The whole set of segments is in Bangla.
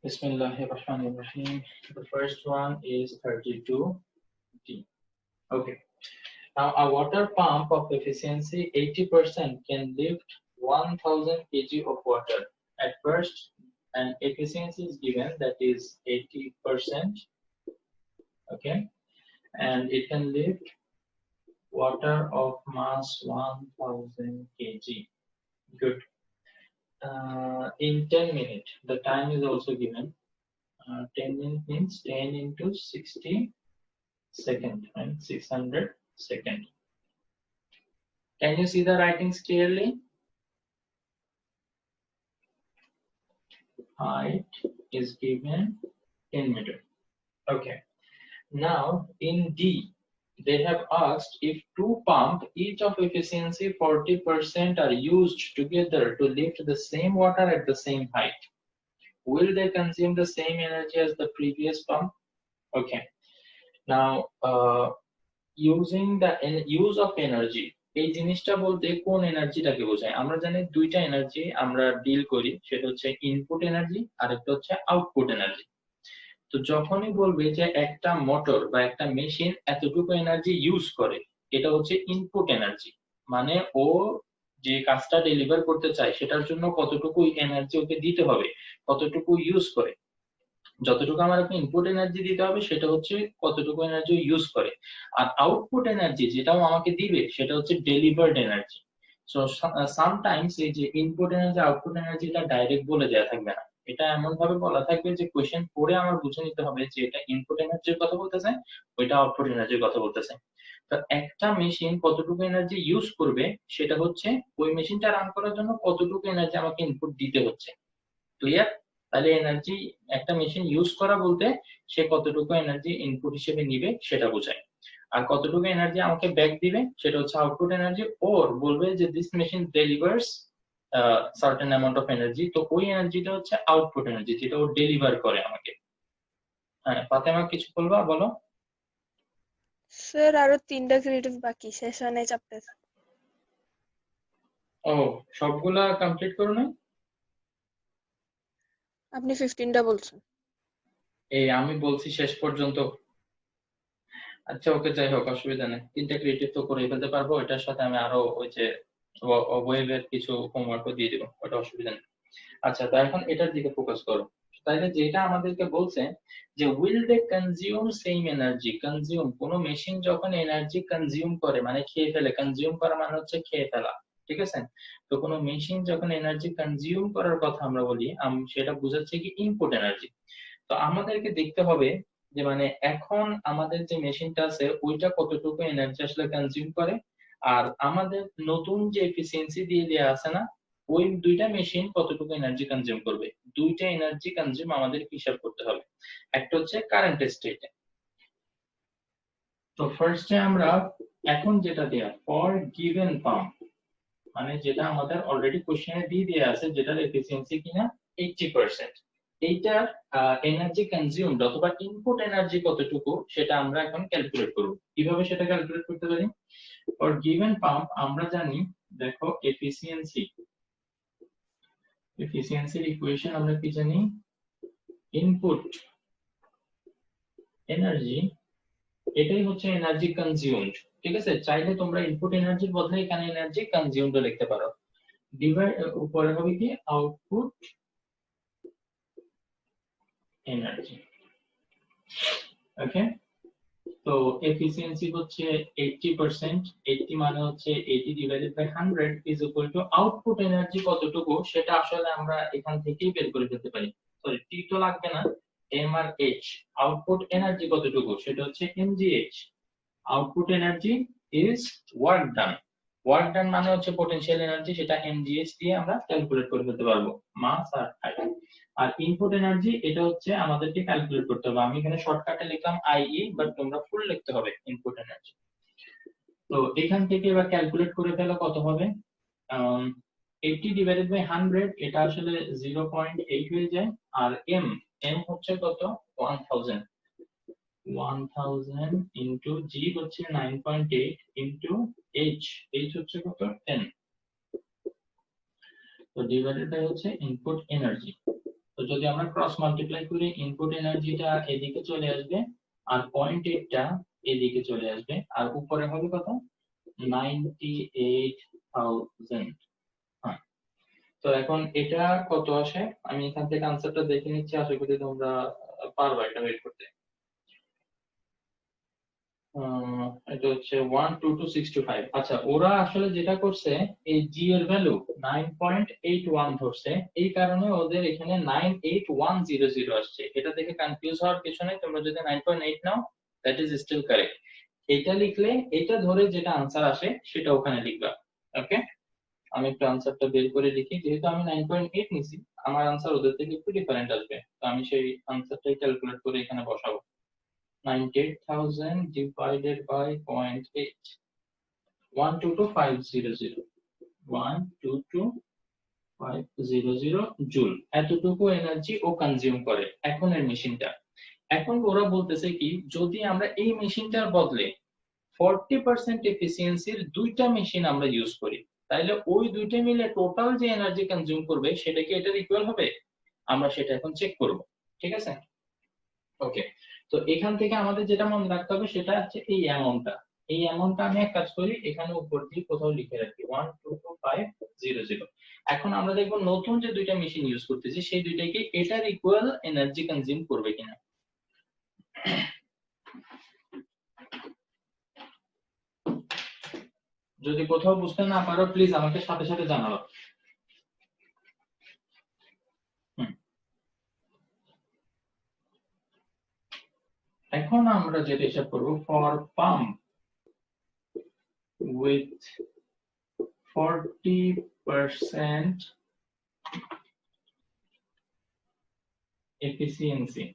Bismillahirrahmanirrahim. The first one is 32D. Okay. Now a water pump of efficiency 80% can lift 1000 kg of water. At first, an efficiency is given that is 80%. Okay. And it can lift water of mass 1000 kg. Good. In 10 minutes, the time is also given. 10 minutes means 10 into 60 second, right? 600 second. Can you see the writings clearly? Height is given in meter. Okay. Now in D, they have asked if two pumps, each of efficiency 40% are used together to lift the same water at the same height. Will they consume the same energy as the previous pump? Okay. Now, using the use of energy, এই জিনিসটা বলতে কোন এনার্জিটাকে বোঝায়? আমরা জানি দুইটা এনার্জি আমরা ডিল করি, সেটা হচ্ছে ইনপুট এনার্জি আর একটা হচ্ছে আউটপুট এনার্জি। তো যখনই বলবে যে একটা মোটর বা একটা মেশিন এতটুকু এনার্জি ইউজ করে, এটা হচ্ছে ইনপুট এনার্জি, মানে ও যে কাজটা ডেলিভার করতে চায় সেটার জন্য কতটুকু এনার্জি ওকে দিতে হবে, কতটুকু ইউজ করে। যতটুকু আমার ইনপুট এনার্জি দিতে হবে সেটা হচ্ছে কতটুকু এনার্জি ইউজ করে, আর আউটপুট এনার্জি যেটাও আমাকে দিবে সেটা হচ্ছে ডেলিভার্ড এনার্জি। সো সামটাইমস এই যে ইনপুট এনার্জি আউটপুট এনার্জিটা ডাইরেক্ট বলে দেওয়া থাকবে না, এটা এমন ভাবে বলা থাকবে যে কোশ্চেন পড়ে আমার বুঝে নিতে হবে যে এটা ইনপুট এনার্জির কথা বলতেছে, ওইটা আউটপুট এনার্জির কথা বলতেছে। তো একটা মেশিন কতটুকু এনার্জি ইউজ করবে সেটা হচ্ছে ওই মেশিনটা রান করার জন্য কতটুকু এনার্জি আমাকে ইনপুট দিতে হচ্ছে। ক্লিয়ার? তাহলে এনার্জি একটা মেশিন ইউজ করা বলতে সে কতটুকু এনার্জি ইনপুট হিসেবে নিবে সেটা বোঝায়, আর কতটুকু এনার্জি আমাকে ব্যাক দিবে সেটা হচ্ছে আউটপুট এনার্জি। ওর বলবে যে this machine delivers certain amount of energy, তো ওই এনার্জিটা হচ্ছে আউটপুট এনার্জি যেটা ও ডেলিভার করে আমাকে। হ্যাঁ, ফাতেমা কিছু বলবা? বলো। স্যার আরো 3টা ক্রিয়েটিভ বাকি, শেষ হয় নাই চ্যাপ্টার। ও, সবগুলা কমপ্লিট করো না? আপনি 15টা বলছেন। এই আমি বলছি শেষ পর্যন্ত। আচ্ছা ওকে, যাই হোক, অসুবিধা নেই, 3টা ক্রিয়েটিভ তো করে ফেলতে পারবো, এটার সাথে আমি আরো ওই যে ওয়েবের কিছু হোমওয়ার্কও দিয়ে দেবো, ওটা অসুবিধা নেই। আচ্ছা, তো এখন এটার দিকে ফোকাস করো। তাইলে যেটা আমাদেরকে বলছে যে will they consume same energy. Consume, কোনো মেশিন যখন এনার্জি কনজিউম করে মানে খেয়ে ফেলে, কনজিউম করা মানে হচ্ছে খেয়ে ফেলা, ঠিক আছে? তো কোনো মেশিন যখন এনার্জি কনজিউম করার কথা আমরা বলি, সেটা বোঝাচ্ছে কি ইনপুট এনার্জি। তো আমাদেরকে দেখতে হবে যে মানে এখন আমাদের যে মেশিনটা আছে ওইটা কতটুকু এনার্জি আসলে কনজিউম করে, আর আমাদের নতুন যে এফিসিয়েন্সি দিয়ে দেওয়া আছে না, ওই দুইটা মেশিন কতটুকু এনার্জি কনজিউম করবে। দুইটা এনার্জি কনজিউম আমাদের হিসাব করতে হবে। একটা হচ্ছে কারেন্ট স্টেটে। তো ফার্স্টে আমরা এখন যেটা দেয়া ফর গিভেন পাম্প, মানে যেটা আমাদের অলরেডি কোশ্চেনে দিয়ে দেওয়া আছে, যেটার এফিসিয়েন্সি কিনা 80%, এইটার এনার্জি কনজিউমড অথবা ইনপুট এনার্জি কতটুকু সেটা আমরা এখন ক্যালকুলেট করব। কিভাবে সেটা ক্যালকুলেট করতে পারি? ফর গিভেন পাম্প আমরা জানি, দেখো এফিসিয়েন্সির ইকুয়েশন আমরা কি জানি? ইনপুট এনার্জি, এটাই হচ্ছে এনার্জি কনজিউমড, ঠিক আছে? চাইলে তোমরা ইনপুট এনার্জির বদলে এখানে এনার্জি কনজিউমড লিখতে পারো। ডিভাইড উপরে হবে কি আউটপুট এনার্জি। ওকে, তো এফিসিয়েন্সি হচ্ছে 80%, 80 মানে হচ্ছে 80 divided by 100 is equal to output energy কতটুকু সেটা আসলে আমরা এখান থেকেই বের করে ফেলতে পারি। সরি, টি তো লাগবে না, M R H. Output energy কতটুকু সেটা হচ্ছে MGH. Output energy is work done. Work done মানে হচ্ছে পটেনশিয়াল এনার্জি, সেটা এমজিএইচ দিয়ে আমরা ক্যালকুলেট করে ফেলতে পারবো, মাস আর হাইট। আর ইনপুট এনার্জি এটা হচ্ছে আমাদেরকে ক্যালকুলেট করতে হবে। আমি এখানে শর্টকাটে লিখলাম আইই, বাট তোমরা ফুল লিখতে হবে ইনপুট এনার্জি। তো এখান থেকে এবার ক্যালকুলেট করে ফেলো কত হবে। 80 ডিভাইডেড বাই 100 এটা আসলে 0.8 হয়ে যায়, আর এম এম হচ্ছে কত? 1000। 1000 ইনটু জি হচ্ছে 9.8 ইনটু এইচ, এইচ হচ্ছে কত? 10। তো ডিভাইডেড বাই হচ্ছে ইনপুট এনার্জি। তো যদি আমরা ক্রস মাল্টিপ্লাই করি ইনপুট এনার্জিটা এদিকে চলে আসবে আর 0.8টা এদিকে চলে আসবে আর উপরে হবে কত 98,000। হ্যাঁ, তো এখন এটা কত আসে আমি এখান থেকে আনসারটা দেখে নিচ্ছি, আশা করি তোমরা পারবা এটা বের করতে। এটা হচ্ছে 12265। আচ্ছা, ওরা আসলে যেটা করছে এই জি এর ভ্যালু 9.81 ধরছে, এই কারণে ওদের এখানে 98100 আসছে। এটা দেখে কনফিউজ হওয়ার কিছু নেই, তোমরা যদি 9.8 now that is still correct. এটা লিখলে এটা ধরে যেটা আনসার আসে সেটা ওখানে লিখবা। ওকে, আমি একটু আনসারটা বের করে লিখি। যেহেতু আমি 9.8 নিছি, আমার আনসার ওদের থেকে একটু ডিফারেন্ট আসবে, তো আমি সেই আনসারটাই ক্যালকুলেট করে এখানে বসাবো। 98,000 divided by 0.8, 122,500, 122,500 জুল, এতটুকু এনার্জি ও কনজিউম করে এখন এর মেশিনটা। এখন ওরা বলতেছে কি, যদি আমরা এই মেশিনটার বদলে 40% এফিসিয়েন্সির দুইটা মেশিন আমরা ইউজ করি, তাহলে ওই দুইটা মিলে টোটাল যে এনার্জি কনজিউম করবে সেটা কি এটার ইকুয়াল হবে? আমরা সেটা এখন চেক করব, ঠিক আছে? ওকে, তো এখান থেকে আমাদের যেটা মনে রাখতে হবে সেটা হচ্ছে এই অ্যামাউন্টটা। এই অ্যামাউন্টটা আমি এক কাজ করি, এখানে উপর দিয়ে কোথাও লিখে রাখি 122,500। এখন আমরা দেখবো নতুন যে দুইটা মেশিন ইউজ করতেছি সেই দুইটাকে এটার ইকুয়াল এনার্জি কনজিউম করবে কিনা। যদি কোথাও বুঝতে না পারো প্লিজ আমাকে সাথে সাথে জানাও। এখন আমরা যেটা হিসাব করবো ফর পাম্প with 40% efficiency,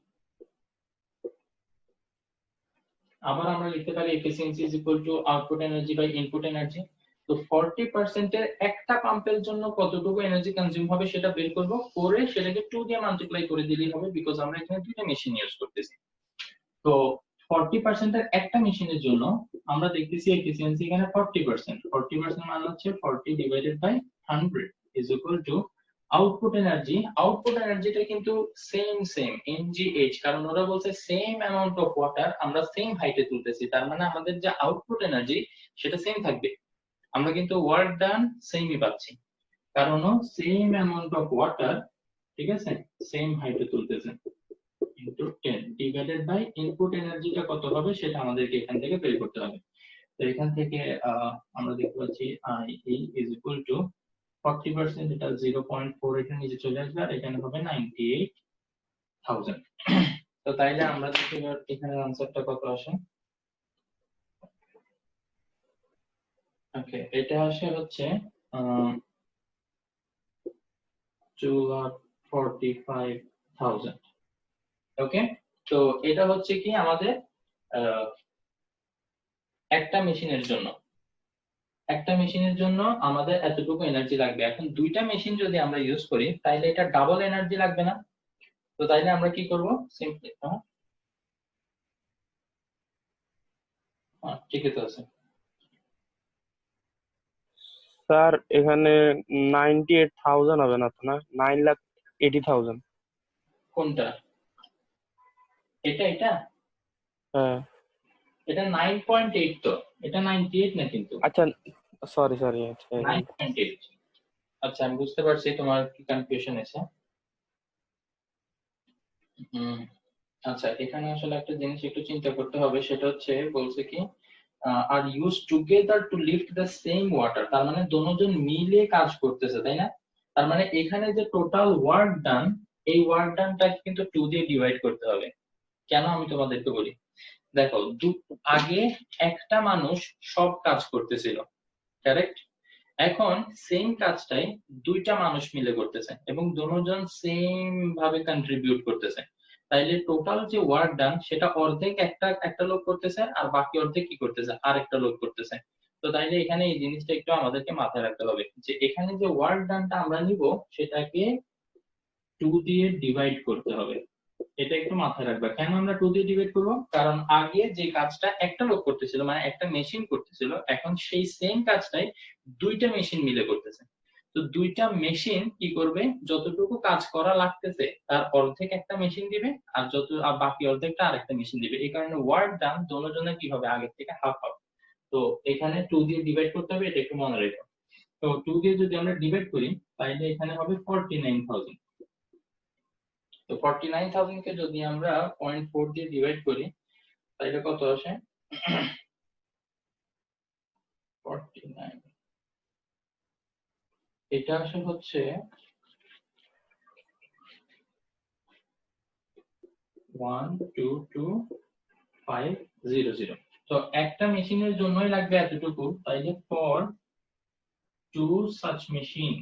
আবার আমরা লিখতে পারি efficiency is equal to output energy by input energy। তো 40% এর একটা পাম্পের জন্য কতটুকু এনার্জি কনজিউম হবে সেটা বের করব, করে সেটাকে 2 দিয়ে মাল্টিপ্লাই করে দিলেই হবে, বিকজ আমরা এখানে দুইটা মেশিন ইউজ করতেছি। তো 40% এর একটা মেশিনের জন্য আমরা দেখতেছি এফিসিয়েন্সি এখানে 40%। 40% মানে হচ্ছে 40 divided by 100 is equal to output energy. Output এনার্জিটা কিন্তু সেম এনজিএইচ, কারণ ওরা বলছে সেম অ্যামাউন্ট অফ ওয়াটার আমরা সেম হাইটে তুলতেছি, তার মানে আমাদের যে আউটপুট এনার্জি সেটা সেম থাকবে। আমরা কিন্তু ওয়ার্ক ডান সেমই পাচ্ছি, কারণ সেম অ্যামাউন্ট অফ ওয়াটার, ঠিক আছে, সেম হাইটে তুলতেছে, ইনটু 10 ডিভাইডেড বাই ইনপুট এনার্জিটা কত হবে সেটা আমাদেরকে এখান থেকে বের করতে হবে। তো এখান থেকে আমরা দেখতে পাচ্ছি আই ইজ ইকুয়াল টু 40%, এটা 0.4 এখানে নিচে চলে আসবে আর এখানে হবে 98,000। তো তাইলে আমরা দেখি এবার এখানে আনসারটা কত আসে। ওকে, এটা আসে হচ্ছে 2,45,000। ওকে, তো এটা হচ্ছে কি আমাদের একটা মেশিনের জন্য, একটা মেশিনের জন্য আমাদের এতটুকু এনার্জি লাগবে। এখন দুইটা মেশিন যদি আমরা ইউজ করি তাহলে এটা ডাবল এনার্জি লাগবে না? তো তাইলে আমরা কি করব, সিম্পলি ঠিকই তো আছে স্যার এখানে 98,000 হবে না তো, না 9,80,000। কোনটা? এটা হ্যাঁ এটা 9.8, তো এটা 98 না কিন্তু। আচ্ছা, সরি আচ্ছা 9.8। আচ্ছা, আমি বুঝতে পারছি তোমার কি কনফিউশন আছে। আচ্ছা, এখানে আসলে একটা জিনিস একটু চিন্তা করতে হবে, সেটা হচ্ছে বলছে কি আর use together to lift the same water, তার মানে দুজন মিলে কাজ করতেছে, তাই না? তার মানে এখানে যে টোটাল ওয়ার্ক ডান, এই ওয়ার্ক ডানটা কিন্তু 2 দিয়ে ডিভাইড করতে হবে। কেন আমি তোমাদেরকে বলি, দেখো আগে একটা মানুষ সব কাজ করতেছিল, কারেক্ট? এখন সেম কাজটাই দুইটা মানুষ মিলে করতেছে এবং দুজন সেম ভাবে কন্ট্রিবিউট করতেছে, তাইলে টোটাল যে ওয়ার্ক ডান সেটা অর্ধেক একটা লোক করতেছে আর বাকি অর্ধেক কি করতেছে আরেকটা লোক করতেছে। তো তাইলে এখানে এই জিনিসটা একটু আমাদেরকে মাথায় রাখতে হবে যে এখানে যে ওয়ার্ক ডানটা আমরা নিব সেটাকে 2 দিয়ে ডিভাইড করতে হবে। এটা একটু মাথায় রাখবা। কেন আমরা 2 দিয়ে ডিভাইড করব? কারণ আগে যে কাজটা একটা লোক করতেছিল মানে একটা মেশিন করতেছিল, এখন সেই সেম কাজটাই দুইটা মেশিন মিলে করতেছে। তো দুইটা মেশিন কি করবে, যতটুকু কাজ করা লাগতেছে তার অর্ধেক একটা মেশিন দিবে, আর বাকি অর্ধেকটা আরেকটা মেশিন দিবে। এই কারণে ওয়ার্ক ডান দোনোজনের কি হবে, আগের থেকে হাফ হাফ। তো এখানে 2 দিয়ে ডিভাইড করতে হবে, এটা একটু মনে রেখো। তো 2 দিয়ে যদি আমরা ডিভাইড করি তাহলে এখানে হবে 49,000। তো 49,000 কে যদি আমরা 0.4 দিয়ে ডিভাইড করি তাহলে কত আসে, 49, এটা আসে হচ্ছে 122,500। তো একটা মেশিনের জন্যই লাগবে এতটুকু, তাইলে for 2 such machine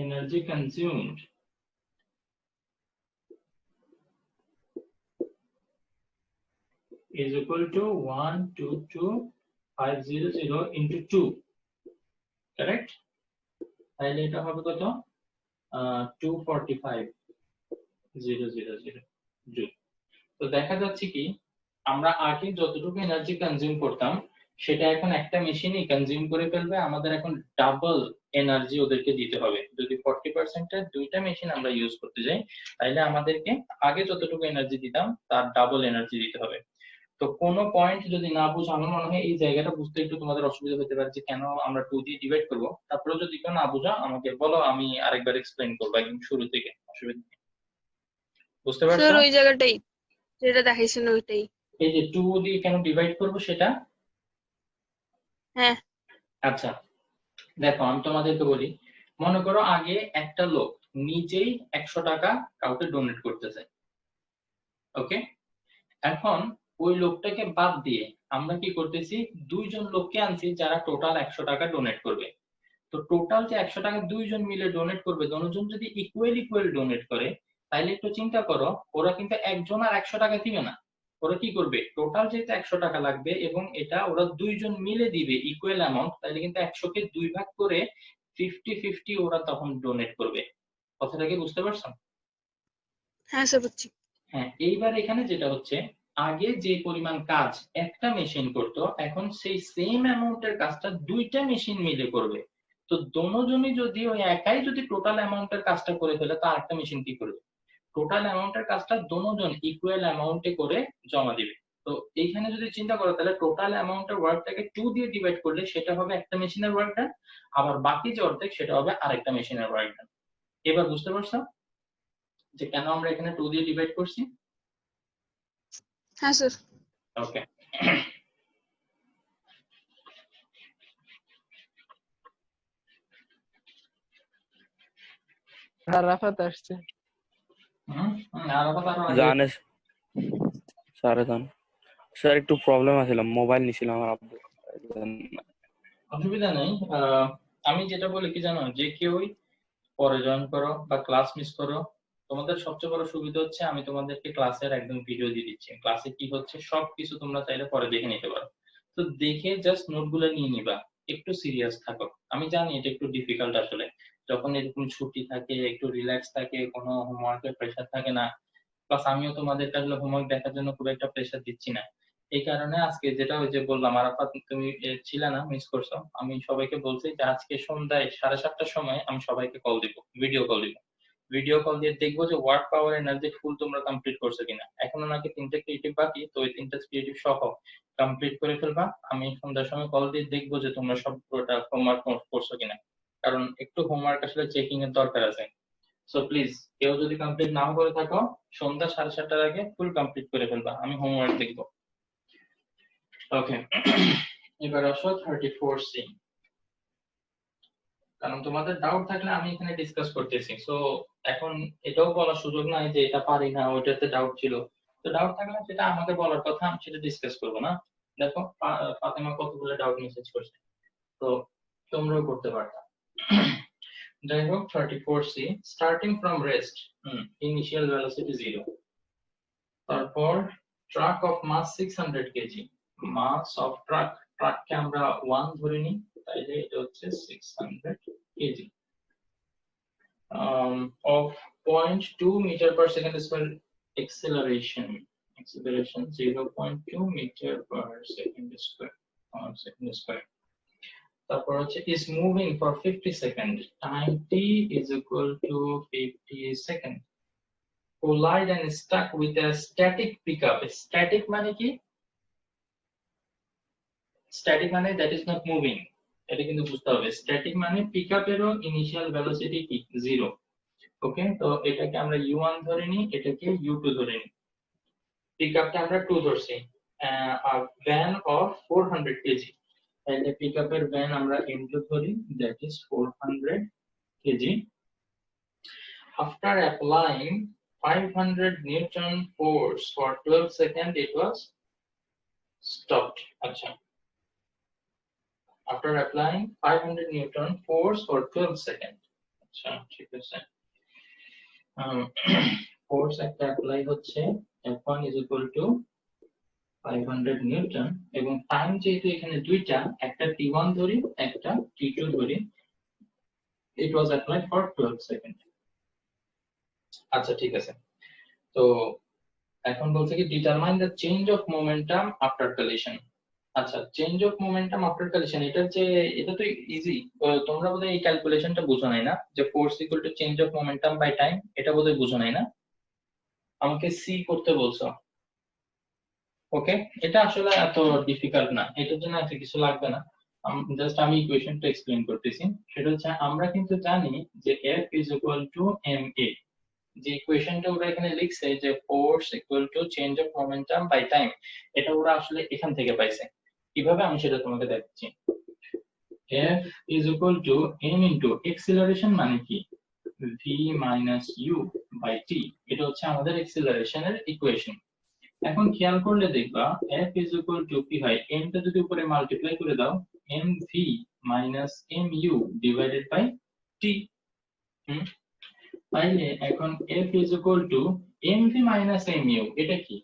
energy consumed is equal to 122,500 into 2, correct? তাহলে এটা হবে কত, 245,000 জুল। তো দেখা যাচ্ছে কি আমরা আগে যতটুকু এনার্জি কনজিউম করতাম সেটা এখন একটা মেশিনই কনজিউম করে ফেলবে, আমাদের এখন ডাবল এনার্জি ওদেরকে দিতে হবে। যদি 40% এর দুইটা মেশিন আমরা ইউজ করতে যাই তাহলে আমাদেরকে আগে যতটুকু এনার্জি দিতাম তার ডাবল এনার্জি দিতে হবে। তো কোনো পয়েন্ট যদি না বুঝো, আমার মনে হয় এই জায়গাটা বুঝতে একটু তোমাদের অসুবিধা হতে পারে যে কেন আমরা 2 দিয়ে ডিভাইড করব। তারপরে যদি কেউ না বুঝো আমাকে বলো, আমি আরেকবার এক্সপ্লেইন করবো একদম শুরু থেকে, অসুবিধা নেই। বুঝতে স্যার পারছো? ওই জায়গাটাই যেটা দেখাইছেন ওইটাই। এই যে 2 দিয়ে কেন ডিভাইড করব সেটা। হ্যাঁ আচ্ছা দেখো আমি তোমাদেরকে বলি, মনে করো আগে একটা লোক নিজেই 100 টাকা কাউকে ডোনেট করতেছে, ওকে? এখন ওই লোকটাকে বাদ দিয়ে আমরা কি করতেছি, দুইজন লোককে আনছি যারা টোটাল 100 টাকা ডোনেট করবে। তো টোটাল যে 100 টাকা দুইজন মিলে ডোনেট করবে, দুজন যদি ইকুয়াল ডোনেট করে তাহলে একটু চিন্তা করো, ওরা কিন্তু একজন আর 100 টাকা দিবে না। ওরা কি করবে, টোটাল যেহেতু 100 টাকা লাগবে এবং এটা ওরা দুইজন মিলে দিবে ইকুয়াল অ্যামাউন্ট, তাহলে কিন্তু 100 কে 2 ভাগ করে 50-50 ওরা তখন ডোনেট করবে। কথাটা কি বুঝতে পারছো? হ্যাঁ স্যার বুঝছি। হ্যাঁ, এইবার এখানে যেটা হচ্ছে, আগে যে পরিমাণ কাজ একটা মেশিন করত এখন সেই সেম অ্যামাউন্টের কাজটা দুইটা মেশিন মিলে করবে। তো দোনোজনই যদি ওই একাই যদি টোটাল অ্যামাউন্টের কাজটা করে ফেলে তো আরেকটা মেশিন কি করবে, টোটাল অ্যামাউন্টের কাজটা দোনোজন ইকুয়াল অ্যামাউন্টে করে জমা দিবে। তো এইখানে যদি চিন্তা করো তাহলে টোটাল অ্যামাউন্টের ওয়ার্কটাকে 2 দিয়ে ডিভাইড করলে সেটা হবে একটা মেশিনের ওয়ার্ক ডান, আবার বাকি যে অর্ধেক সেটা হবে আরেকটা মেশিনের ওয়ার্ক ডান। এবার বুঝতে পারছো যে কেন আমরা এখানে 2 দিয়ে ডিভাইড করছি? হ্যাঁ স্যার। ওকে, রাফাত আসছে। জানে স্যার, জান স্যার একটু প্রবলেম আছিল, মোবাইল নিছিলাম আমার আব্বু। অসুবিধা নেই। আমি যেটা বলি কি জানো, যে কেউই পরে জয়েন করো বা ক্লাস মিস করো, তোমাদের সবচেয়ে বড় সুবিধা হচ্ছে আমি তোমাদেরকে ক্লাসের একদম ভিডিও দিয়ে দিচ্ছি, ক্লাসে কি হচ্ছে সবকিছু তোমরা চাইলে পরে দেখে নিতে পারো। তো দেখে জাস্ট নোটগুলো নিয়ে নিবা, একটু সিরিয়াস থাকো। আমি জানি এটা একটু ডিফিকাল্ট আসলে, যখন এরকম ছুটি থাকে একটু রিল্যাক্স থাকে, কোনো হোমওয়ার্কের প্রেশার থাকে না। প্লাস আমিও তোমাদেরকে আসলে হোমওয়ার্ক দেখার জন্য খুব একটা প্রেশার দিচ্ছি না। এই কারণে আজকে যেটা ওই যে বললাম, আরাফাত তুমি ছিলে না, মিস করছো, আমি সবাইকে বলছি যে আজকে সন্ধ্যায় 7:30টার সময় আমি সবাইকে কল দিব, ভিডিও কল দিব। ভিডিও কল দিয়ে দেখবো যে ওয়ার্ড পাওয়ার এনার্জি ফুল তোমরা কমপ্লিট করছো কিনা। এখনো নাকি 3টে ক্রিয়েটিভ বাকি, তো ওই 3টা ক্রিয়েটিভ সহ কমপ্লিট করে ফেলবা। আমি সন্ধ্যার সময় কল দিয়ে দেখবো যে তোমরা সব পুরোটা হোমওয়ার্ক করছো কিনা, কারণ একটু হোমওয়ার্ক আসলে চেকিং এর দরকার আছে। সো প্লিজ কেউ যদি কমপ্লিট নাও করে থাকো সন্ধ্যা 7:30টার আগে ফুল কমপ্লিট করে ফেলবা, আমি হোমওয়ার্ক দেখবো। ওকে, এবার আসো 34C, কারণ তোমাদের ডাউট থাকলে আমি এখানে ডিসকাস করতেছি। সো এখন এটাও বলার সুযোগ নাই যে এটা পারি না, ওইটাতে ডাউট ছিল। তো ডাউট থাকলে সেটা আমাকে বলার কথা, আমি সেটা ডিসকাস করবো না। দেখো ফাতেমা কতগুলো ডাউট মেসেজ করছে, তো তোমরাও করতে পারতা। যাই হোক 34C, starting from rest, initial velocity 0। তারপর truck of mass 600 KG, mass of ট্রাককে আমরা 1 ধরে নিই, তাইলে এটা হচ্ছে 600 KG. Of 0.2 meter per second square acceleration 0.2 meter per second square. তারপর হচ্ছে is moving for 50 seconds, time t is equal to 50 seconds, collide and stuck with a static pickup. Static মানে কি? স্ট্যাটিক মানে দ্যাট ইজ নট মুভিং, এটা কিন্তু বুঝতে হবে। স্ট্যাটিক মানে পিকআপ এরও ইনিশিয়াল ভেলোসিটি কি 0। ওকে, তো এটাকে আমরা u1 ধরে নিই, এটাকে u2 ধরে নিই। পিকআপটা আমরা 2 ধরছি, ভ্যান অফ 400 কেজি, তাহলে পিকআপের ভ্যান আমরা m2 ধরি, that is 400 KG. After applying 500 Newton force for 12 seconds, it was stopped. আচ্ছা, after applying 500 Newton force for 12 seconds. আচ্ছা, ঠিক আছে। ফোর্স একটা অ্যাপ্লাই হচ্ছে, F1 is equal to 500 Newton, এবং টাইম যেহেতু এখানে দুইটা, একটা t1 ধরি, একটা t2 ধরি, it was applied for 12 seconds. আচ্ছা, ঠিক আছে। তো এখন বলছে কি determine the change of momentum after collision. আচ্ছা, change of momentum after collision, এটা তো ইজি। তোমরা বোধহয় এই ক্যালকুলেশনটা বুঝো নাই না, যে force equal to change of momentum by time, এটা বোধহয় বুঝো নাই না, আমাকে সি করতে বলছো। ওকে, এটা আসলে এত ডিফিকাল্ট না, এটার জন্য এত কিছু লাগবে না, জাস্ট আমি ইকুয়েশনটা এক্সপ্লেইন করতেছি। সেটা হচ্ছে আমরা কিন্তু জানি যে F is equal to ma, যে ইকুয়েশনটা ওরা এখানে লিখছে যে force equal to change of momentum by time, এটা ওরা আসলে এখান থেকে পাইছে। কিভাবে আমি সেটা তোমাকে দেখাচ্ছি। F is equal to m into acceleration মানে কি v minus u by t, এটা হচ্ছে আমাদের অ্যাক্সিলারেশনের ইকুয়েশন। এখন খেয়াল করলে দেখবা F is equal to কি হয়, m টা যদি উপরে মাল্টিপ্লাই করে দাও, mv minus mu divided by t। তাইলে এখন F is equal to mv minus mu, এটা কি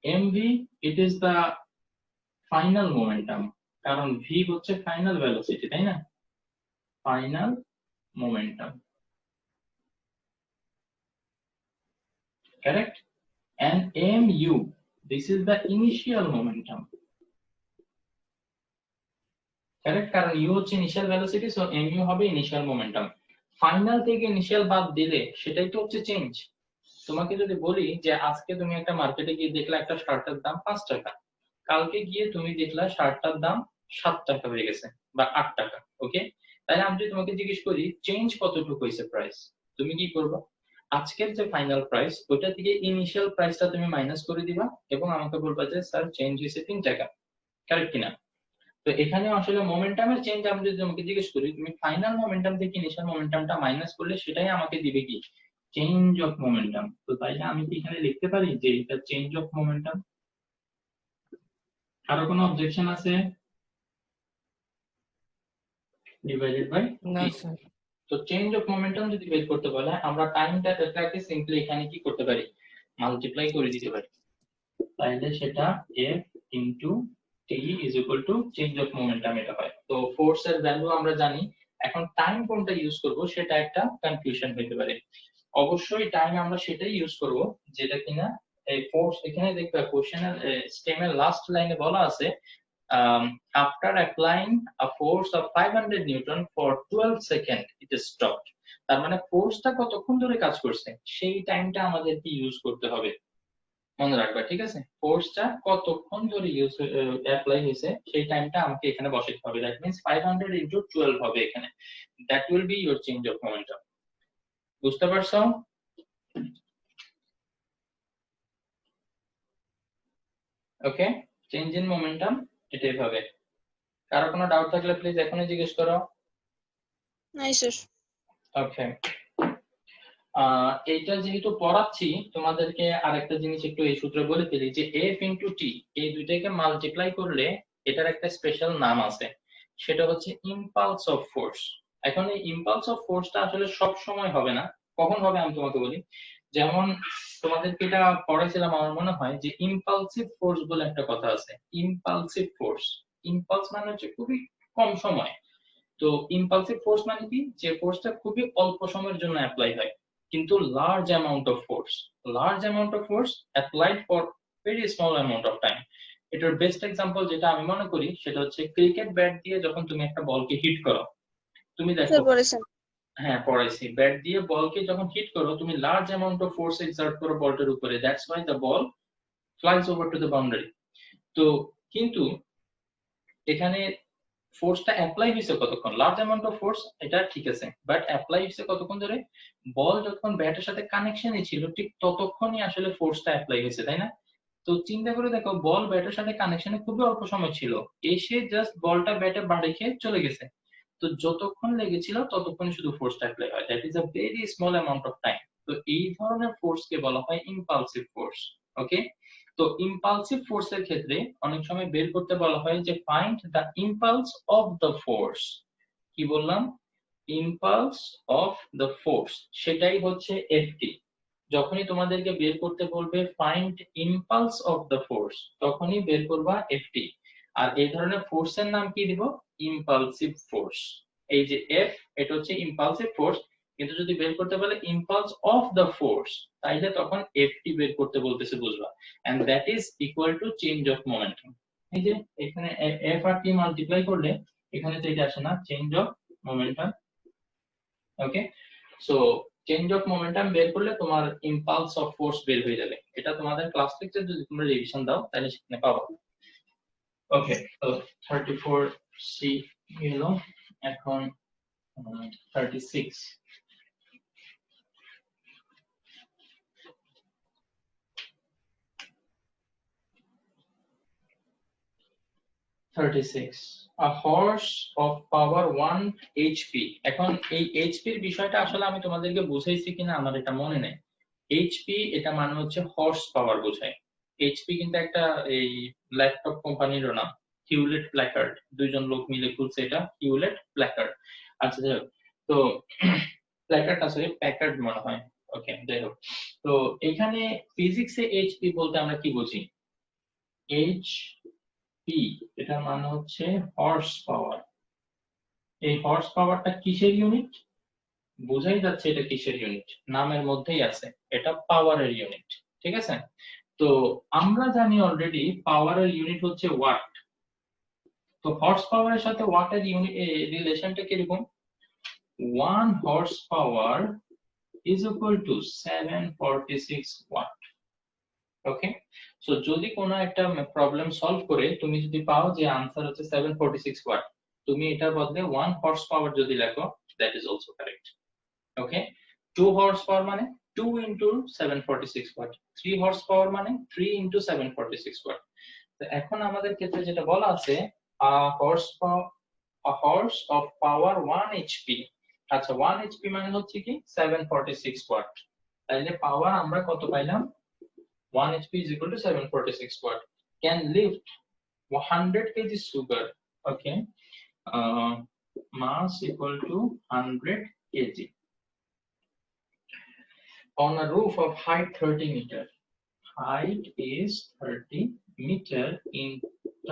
mv, it is the final momentum, কারণ v হচ্ছে ফাইনাল ভেলোসিটি, তাই না, final momentum, correct, and mu, this is the initial momentum, correct, কারণ u হচ্ছে ইনিশিয়াল ভেলোসিটি, সো mu হবে ইনিশিয়াল মোমেন্টাম। ফাইনাল থেকে ইনিশিয়াল বাদ দিলে সেটাই তো হচ্ছে চেঞ্জ। তোমাকে যদি বলি যে আজকে তুমি একটা মার্কেটে গিয়ে দেখলা একটা শার্টের দাম 5 টাকা, কালকে গিয়ে তুমি দেখলা শার্টটার দাম 7 টাকা হয়ে গেছে বা 8 টাকা, ওকে, তাহলে আমি যদি তোমাকে জিজ্ঞেস করি চেঞ্জ কতটুকু হয়েছে প্রাইস, তুমি কি করবে, আজকের যে ফাইনাল প্রাইস ওইটা থেকে ইনিশিয়াল প্রাইসটা তুমি মাইনাস করে দিবা এবং আমাকে বলবা যে স্যার চেঞ্জ হয়েছে 3 টাকা, কারেক্ট কিনা। তো এখানে আসলে মোমেন্টামের চেঞ্জ আমি যদি তোমাকে জিজ্ঞেস করি, তুমি ফাইনাল মোমেন্টাম থেকে ইনিশিয়াল মোমেন্টামটা মাইনাস করলে সেটাই আমাকে দিবে কি চেঞ্জ অফ মোমেন্টাম। তো তাইলে আমি কি এখানে লিখতে পারি যে এটা চেঞ্জ অফ মোমেন্টাম। কারো কোনো অবজেকশন আছে? ডিভাইডেড বাই না স্যার। তো চেঞ্জ অফ মোমেন্টাম যদি বের করতে বলে আমরা টাইমটাকে সিম্পলি এখানে কি করতে পারি, মাল্টিপ্লাই করে দিতে পারি, তাইলে সেটা f into t is equal to change of momentum এটা হয়। তো ফোর্স এর ভ্যালু আমরা জানি, এখন টাইম কোনটা ইউজ করব সেটা একটা কনফিউশন হতে পারে। অবশ্যই টাইম আমরা সেটাই ইউজ করব যেটা কিনা এই ফোর্স, এখানে দেখবে কোশ্চেনের স্টেমের লাস্ট লাইনে বলা আছে after applying a force of 500 Newton for 12 seconds it is stopped, তার মানে ফোর্সটা কতক্ষণ ধরে কাজ করছে সেই টাইমটা আমাদেরকে ইউজ করতে হবে, মনে রাখবা, ঠিক আছে, ফোর্সটা কতক্ষণ ধরে ইউজ অ্যাপ্লাই হয়েছে সেই টাইমটা আমাকে এখানে বসাতে হবে, দ্যাট মিন্স 500 into 12 হবে এখানে, that will be your change of momentum. বুঝতে পারছো? ওকে, চেঞ্জ ইন মোমেন্টাম এটাই হবে। কারো কোনো ডাউট থাকলে প্লিজ এখনই জিজ্ঞেস করো। নাই স্যার। ওকে, এইটা যেহেতু পড়াচ্ছি তোমাদেরকে আরেকটা জিনিস একটু এই সূত্রে বলে ফেলি যে F ইনটু T এই দুইটাকে মাল্টিপ্লাই করলে এটার একটা স্পেশাল নাম আছে, সেটা হচ্ছে ইম্পালস অফ ফোর্স। এখন এই ইম্পালস অফ ফোর্সটা আসলে সব সময় হবে না, কখন হবে আমি তোমাকে বলি। যেমন তোমাদেরকে এটা পড়াইছিলাম আমার মনে হয় যে ইম্পালসিভ ফোর্স বলে একটা কথা আছে, ইম্পালসিভ ফোর্স, ইম্পালস মানে হচ্ছে খুবই কম সময়, তো ইম্পালসিভ ফোর্স মানে কি, যে ফোর্সটা খুবই অল্প সময়ের জন্য অ্যাপ্লাই হয় কিন্তু large amount of force applied for very small amount of time. এটার বেস্ট এক্সাম্পল যেটা আমি মনে করি সেটা হচ্ছে ক্রিকেট ব্যাট দিয়ে যখন তুমি একটা বলকে হিট করো, তুমি দেখো, স্যার পড়েছেন। হ্যাঁ পড়াইছি, ব্যাট দিয়ে বলকে যখন হিট করো তুমি large amount of force excerpt করো বলটার উপরে, that's why the ball flies over to the boundary. তো কিন্তু এখানে ফোর্সটা অ্যাপ্লাই হয়েছে কতক্ষণ, লার্জ অ্যামাউন্ট অফ ফোর্স, এটা ঠিক আছে, বাট অ্যাপ্লাই হয়েছে কতক্ষণ ধরে, বল যখন ব্যাটের সাথে কানেকশনই ছিল ঠিক ততক্ষণই আসলে ফোর্সটা অ্যাপ্লাই হয়েছে, তাই না? তো চিন্তা করে দেখো, বল ব্যাটের সাথে কানেকশনে খুবই অল্প সময় ছিল, এসে জাস্ট বলটা ব্যাটে বাড়ি খেয়ে চলে গেছে। তো যতক্ষণ লেগেছিল ততক্ষণই শুধু ফোর্সটা অ্যাপ্লাই হয়, that is a very small amount of time. তো এই ধরনের ফোর্সকে বলা হয় ইম্পালসিভ ফোর্স। ওকে, তো ইম্পালসিভ ফোর্সের ক্ষেত্রে অনেক সময় বের করতে বলা হয় যে find the impulse of the force. কি বললাম? ইম্পালস অফ দ্য ফোর্স, সেটাই হচ্ছে এফটি। যখনই তোমাদেরকে বের করতে বলবে find impulse of the force, তখনই বের করবা এফটি। আর এই ধরনের ফোর্সের নাম কি দিব? Impulsive force. এই যে এফ, এটা হচ্ছে ইম্পালসিভ ফোর্স, কিন্তু যদি বের করতে বলে ইম্পালস অফ দ্য ফোর্স, তাইলে তখন এফটি বের করতে বলতেছে, বুঝবা? And that is equal to change of momentum. এই যে এখানে এফ আর টি মাল্টিপ্লাই করলে এখানে তো এটা আসে না, change of momentum. Okay, so change of momentum বের করলে তোমার ইম্পালস অফ ফোর্স বের হয়ে যাবে। এটা তোমাদের ক্লাস লেকচার যদি তোমরা রিভিশন দাও তাহলে সেখানে পাবো। ওকে, তো 34 সি গেল, এখন 36। A horse of power 1 HP। এখন এই HP এর বিষয়টা আসলে আমি তোমাদেরকে বুঝাইছি কিনা আমার এটা মনে নেই। HP এটা মানে হচ্ছে হর্স পাওয়ার বোঝায়। HP কিন্তু একটা এই ল্যাপটপ কোম্পানিরও নাম, হিউলেট প্ল্যাকার্ড, দুইজন লোক মিলে খুলছে এটা, হিউলেট প্ল্যাকার্ড। আচ্ছা যাই হোক, তো প্ল্যাকার্ড আসলে প্যাকার্ড মনে হয়। ওকে, যাই হোক, তো এখানে ফিজিক্সে HP বলতে আমরা কি বুঝি? HP এটা মানে হচ্ছে হর্স পাওয়ার। এই হর্স পাওয়ারটা কিসের ইউনিট? বোঝাই যাচ্ছে এটা কিসের ইউনিট, নামের মধ্যেই আছে, এটা পাওয়ারের ইউনিট। ঠিক আছে, তো আমরা জানি অলরেডি পাওয়ারের ইউনিট হচ্ছে ওয়াট। তো হর্স পাওয়ারের সাথে ওয়াটের ইউনিট রিলেশনটা কিরকম? 1 horse power is equal to 746 watt. Okay, so যদি কোনো একটা প্রবলেম সলভ করে তুমি যদি পাও যে আনসার হচ্ছে 746 ওয়াট, তুমি এটার বদলে 1 হর্স পাওয়ার যদি লেখো, that is also correct. Okay, 2 horse power মানে 2 ইন্টু 746 ওয়াট, 3 হর্স পাওয়ার মানে 3 ইন্টু 746 ওয়াট। তো এখন আমাদের ক্ষেত্রে যেটা বলা আছে, a horse of power 1 HP। আচ্ছা, 1 HP মানে হচ্ছে কি 746 ওয়াট, তাইলে পাওয়ার আমরা কত পাইলাম? 1 HP is equal to 746 watt, can lift 100 kg sugar. Okay, mass equal to 100 kg on a roof of height 30 meter. Height is 30 meter in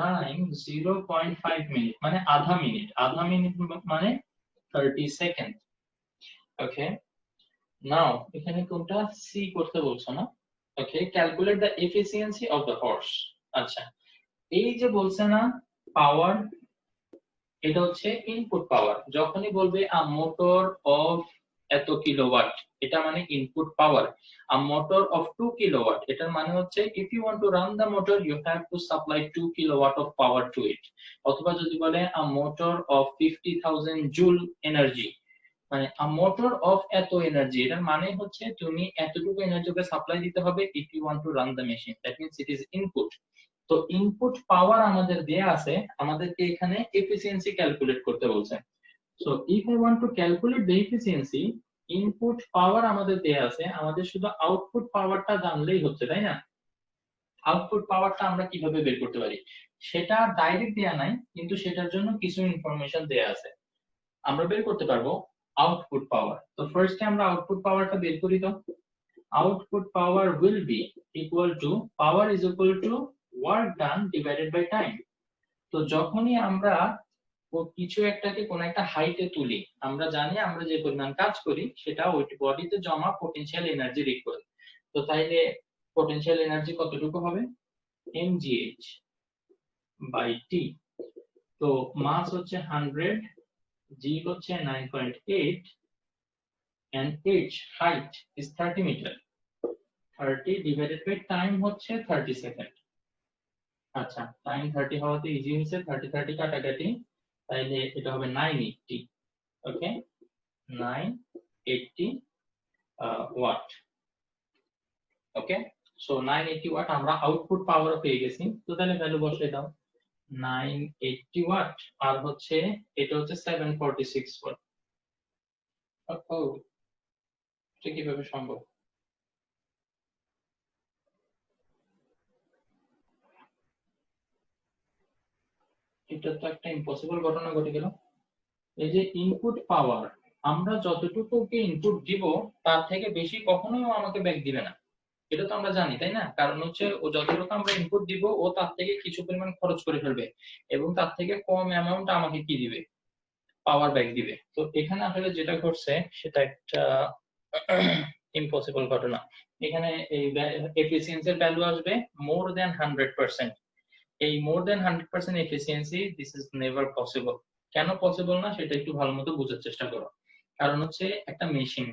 time 0.5 minute, মানে আধা মিনিট, আধা মিনিট মানে 30 সেকেন্ড। ওকে, নাও এখানে কোনটা সি করতে বলছো না? Okay, calculate the efficiency of the horse. আচ্ছা, এই যে বলছে না পাওয়ার, এটা হচ্ছে ইনপুট পাওয়ার। যখনই বলবে আ মোটর অফ এত কিলোওয়াট, এটা মানে input power. A motor of 2 kilowatt, এটার মানে হচ্ছে if you want to run the motor you have to supply 2 kilowatt of power to it. অথবা যদি বলে a motor of 50,000 joule energy, মানে আ মোটর অফ এত এনার্জি, এটার মানে হচ্ছে তুমি এতটুকু এনার্জিকে সাপ্লাই দিতে হবে if you want to run the machine, that means it is input. তো ইনপুট পাওয়ার আমাদের দেয়া আছে, আমাদেরকে এখানে এফিসিয়েন্সি ক্যালকুলেট করতে বলছে। So if I want to calculate the efficiency, input পাওয়ার আমাদের দেয়া আছে, আমাদের শুধু আউটপুট পাওয়ারটা জানলেই হচ্ছে, তাই না? আউটপুট পাওয়ারটা আমরা কিভাবে বের করতে পারি? সেটা ডাইরেক্ট দেয়া নাই, কিন্তু সেটার জন্য কিছু ইনফরমেশন দেয়া আছে, আমরা বের করতে পারবো আউটপুট পাওয়ার। তো ফার্স্টে আমরা আউটপুট পাওয়ারটা বের করি। তো output power will be equal to power is equal to work done divided by time। তো যখনই আমরা কিছু একটাকে কোন একটা হাইটে তুলি, আমরা জানি আমরা যে পরিমাণ কাজ করি সেটা ওই বডিতে জমা পটেনশিয়াল এনার্জির ইকুয়াল। তো তাইলে পটেনশিয়াল এনার্জি কতটুকু হবে? mgh। By T. তো মাস হচ্ছে 100, জি হচ্ছে 9.8 and h height is 30 metre. 30 divided by time হচ্ছে 30 সেকেন্ড। আচ্ছা, টাইম 30 হওয়াতে ইজি হয়েছে, 30 কাটাকাটি, তাইলে এটা হবে 980। ওকে, 980 ওয়াট। ওকে, সো 980 ওয়াট আমরা আউটপুট পাওয়ার পেয়ে গেছি। তো তাহলে ভ্যালু বসাই দাও, 980 ওয়াট আর হচ্ছে এটা হচ্ছে 746 ওয়াট। ও, এটা কিভাবে সম্ভব? এটা তো একটা ইম্পসিবল ঘটনা ঘটে গেল। এই যে ইনপুট পাওয়ার, আমরা যতটুকু ওকে ইনপুট দিব তার থেকে বেশি কখনোই ও আমাকে ব্যাক দিবে না। এটা তো আমরা জানি, তাই না? কারণ হচ্ছে ও যতটুকু আমরা ইনপুট দিব ও তার থেকে কিছু পরিমাণ খরচ করে ফেলবে এবং তার থেকে কম অ্যামাউন্ট আমাকে কি দিবে, পাওয়ার ব্যাক দিবে। তো এখানে আসলে যেটা ঘটছে সেটা একটা ইম্পসিবল ঘটনা। এখানে এই এফিসিয়েন্সির ভ্যালু আসবে মোর দ্যান 100%। এই more than 100% efficiency, this is never possible. কেন পসিবল না সেটা একটু ভালো মতো বোঝার চেষ্টা করো। কারণ হচ্ছে একটা মেশিন,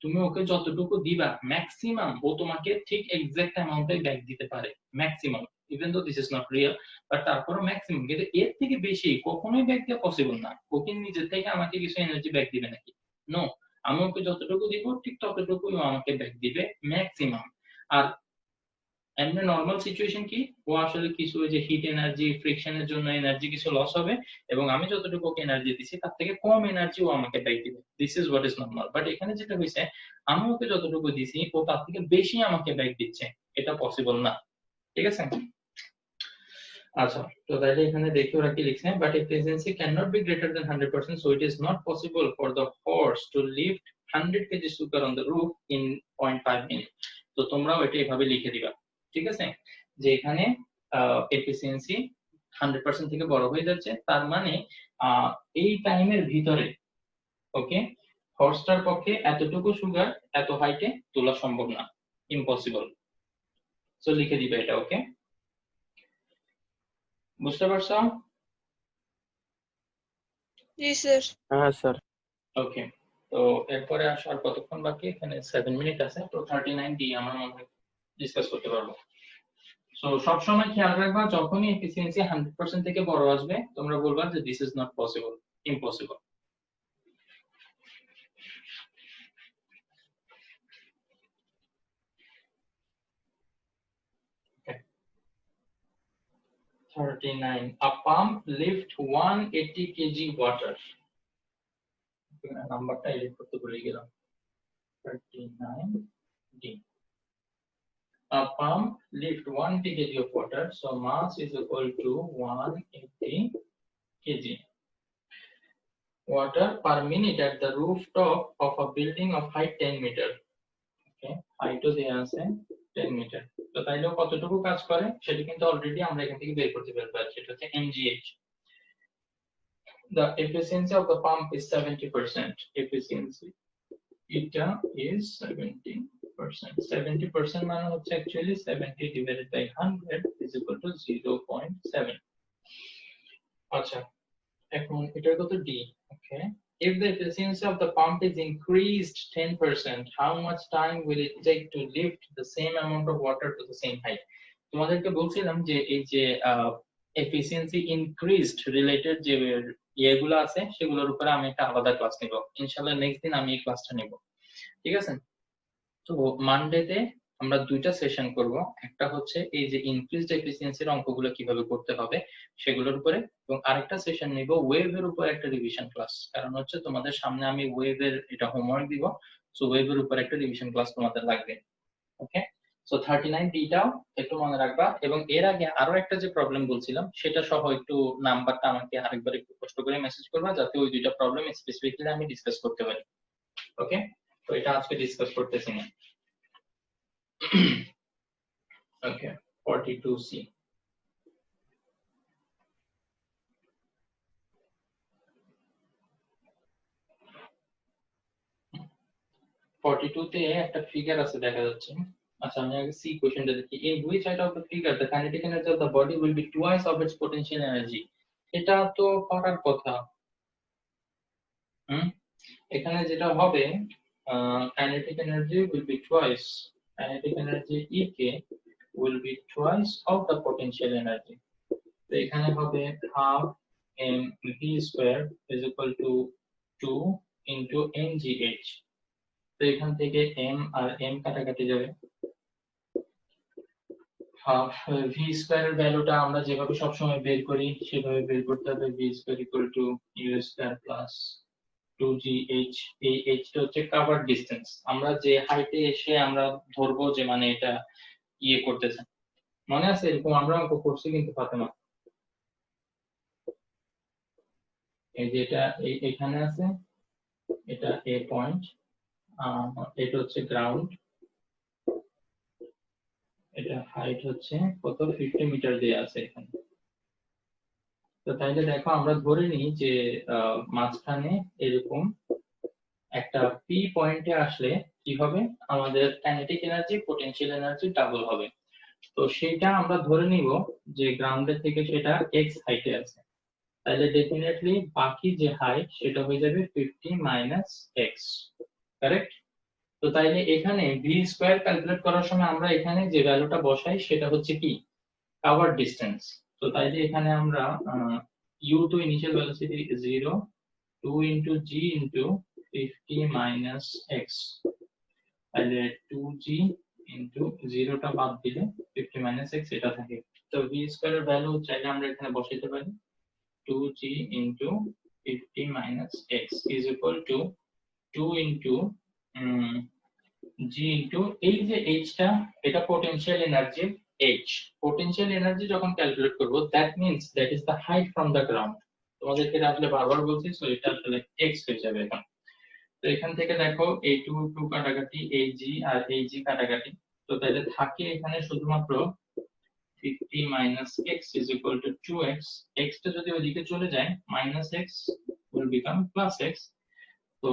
তুমি ওকে যতটুকু দিবা ম্যাক্সিমাম ও তোমাকে ঠিক এক্সাক্ট অ্যামাউন্টে ব্যাক দিতে পারে, maximum, even though this is not real, but তারপরও ম্যাক্সিমাম। কিন্তু এর থেকে বেশি কখনোই ব্যাক দেওয়া পসিবল না। ও কি নিজের থেকে আমাকে কিছু এনার্জি ব্যাক দিবে নাকি? নো, আমি ওকে যতটুকু দিব ঠিক ততটুকুই ও আমাকে ব্যাক দিবে ম্যাক্সিমাম। আর এমনি নরমাল সিচুয়েশন কি, ও আসলে কিছু ওই যে হিট এনার্জি, ফ্রিকশনের জন্য এনার্জি কিছু লস হবে এবং আমি যতটুকু ওকে এনার্জি দিছি তার থেকে কম এনার্জি ও আমাকে ব্যাক দিবে। This is what is normal. But এখানে যেটা হয়েছে, আমি ওকে যতটুকু দিছি ও তার থেকে বেশি আমাকে ব্যাক দিচ্ছে, এটা পসিবল না। ঠিক আছে? আচ্ছা, তো তাহলে এখানে দেখি ওরা কি লিখছে, but efficiency can not be greater than 100%, so it is not possible for the horse to lift 100 kg sugar on the roof in 0.5 minutes. তো তোমরাও এটা এভাবে লিখে দিবা। ঠিক আছে, যে এখানে এফিসিয়েন্সি 100% থেকে বড় হয়ে যাচ্ছে, তার মানে এই টাইমের ভিতরে ওকে হর্সটার পক্ষে এতটুকু সুগার এত হাইটে তোলা সম্ভব না, ইম্পসিবল। সো লিখে দিবে এটা। ওকে, বুঝতে পারছো? জি স্যার। হ্যাঁ স্যার। ওকে, তো এরপরে আসার কতক্ষণ বাকি? এখানে 7 মিনিট আছে, তো 39 ডি আমরা মনে হয় ডিসকাস করতে পারবো। সো সবসময় খেয়াল রাখবা, যখনই এফিসিয়েন্সি 100% থেকে বড় আসবে তোমরা বলবা যে this is not possible, impossible. 39, a pump lift 180 kg water। নাম্বারটা এডিট করতে ভুলে গেলাম। 39 D, a pump lift 180 kg of water, so mass is equal to 180 kg water per minute at the rooftop of a building of height 10 meter. Okay, height ও দেয়া আছে 10 মিটার। তো তাইলেও কতটুকু কাজ করে সেটা কিন্তু অলরেডি আমরা এখান থেকে বের করতে পারবো। সেটা হচ্ছে mgh। The efficiency of the pump is 70%. Efficiency এটা is 70%। 70% মানে হচ্ছে actually 70 divided by 100 is equal to 0.7। আচ্ছা, এখন এটার কত d? Okay, if the efficiency of the pump is increased 10%, how much time will it take to lift the same amount of water to the same height? তোমাদেরকে বলছিলাম যে এই যে এফিসিয়েন্সি ইনক্রিজড রিলেটেড যে ইয়েগুলো আছে সেগুলোর উপরে আমি একটা আলাদা ক্লাস নিব ইনশাআল্লাহ। নেক্সট দিন আমি এই ক্লাসটা নিব। ঠিক আছে? তো মানডেতে আমরা দুইটা সেশন করব, একটা হচ্ছে এই যে ইনক্রিজড এফিসিয়েন্সির অঙ্কগুলো কিভাবে করতে হবে সেগুলোর উপরে, এবং আরেকটা সেশন নিব ওয়েভের উপর একটা রিভিশন ক্লাস। কারণ হচ্ছে তোমাদের সামনে আমি ওয়েভের এটা হোমওয়ার্ক দিব, সো ওয়েভের উপর একটা রিভিশন ক্লাস তোমাদের লাগবে। ওকে, সো 39 ডিটাও একটু মনে রাখবা। এবং এর আগে আরো একটা যে প্রবলেম বলছিলাম সেটা সহ একটু নাম্বারটা আমাকে আরেকবার একটু কষ্ট করে মেসেজ করবা, যাতে ওই দুইটা প্রবলেম স্পেসিফিক্যালি আমি ডিসকাস করতে পারি। ওকে, তো এটা আজকে ডিসকাস করতেছি না। Okay, 42C. তে একটা ফিগার আছে দেখা যাচ্ছে। আচ্ছা আমি আগে সি কোশ্চেনটা দেখি, in which side of the figure the kinetic energy of the body will be twice of its potential energy? এটা তো পারার কথা। এখানে যেটা হবে kinetic energy will be twice, kinetic energy EK will be twice of the potential energy. তো এখানে হবে half mv square is equal to 2 into mgh। তো এখান থেকে m আর m কাটাকাটি যাবে, হাফ ভি স্কয়ারের ভ্যালুটা আমরা যেভাবে সবসময় বের করি সেভাবে বের করতে হবে, v square equal to u square plus 2gh। এই h টা হচ্ছে কভার ডিসটেন্স, আমরা যে হাইটে এসে আমরা ধরবো যে মানে এটা ইয়ে করতেছে, মনে আছে এরকম আমরা অঙ্ক করছি কিন্তু ফাতেমা, এই যে এটা এখানে আছে, এটা এ পয়েন্ট, এটা হচ্ছে গ্রাউন্ড, এটা হাইট হচ্ছে কত 50 মিটার দেয়া আছে এখানে। তো তাইলে দেখো আমরা ধরে নিই যে মাঝখানে এরকম একটা পি পয়েন্টে আসলে কি হবে, আমাদের kinetic energy potential energy double হবে। তো সেটা আমরা ধরে নিব যে গ্রাউন্ডের থেকে সেটা এক্স হাইটে আছে, তাহলে ডেফিনেটলি বাকি যে হাইট সেটা হয়ে যাবে 50 মাইনাস এক্স, কারেক্ট? তো তাইলে এখানে ভি স্কয়ার ক্যালকুলেট করার সময় আমরা এখানে যে ভ্যালুটা বসাই সেটা হচ্ছে কি কভার ডিসটেন্স। তো তাইলে এখানে আমরা ইউ তো initial velocity 0, 2 into g into 50 minus x, তাহলে 2g into 0 টা বাদ দিলে 50 minus x এটা থাকে। তো v স্কয়ার এর ভ্যালু চাইলে আমরা এখানে বসাইতে পারি 2g into 50 minus x is equal to 2 into g into এই যে h টা এটা potential energy h, potential energy যখন ক্যালকুলেট করব that means that is the height from the ground। তোমাদেরকে আসলে বারবার বলছি, সো এটা আসলে x হয়ে যাবে এখন। তো এখান থেকে দেখো এই 2 কাটাকাটি, এই g আর এই g কাটাকাটি, তো তাহলে থাকে এখানে শুধুমাত্র 50 minus x is equal to 2x, x টা যদি ওইদিকে চলে যায় minus x will become plus x, তো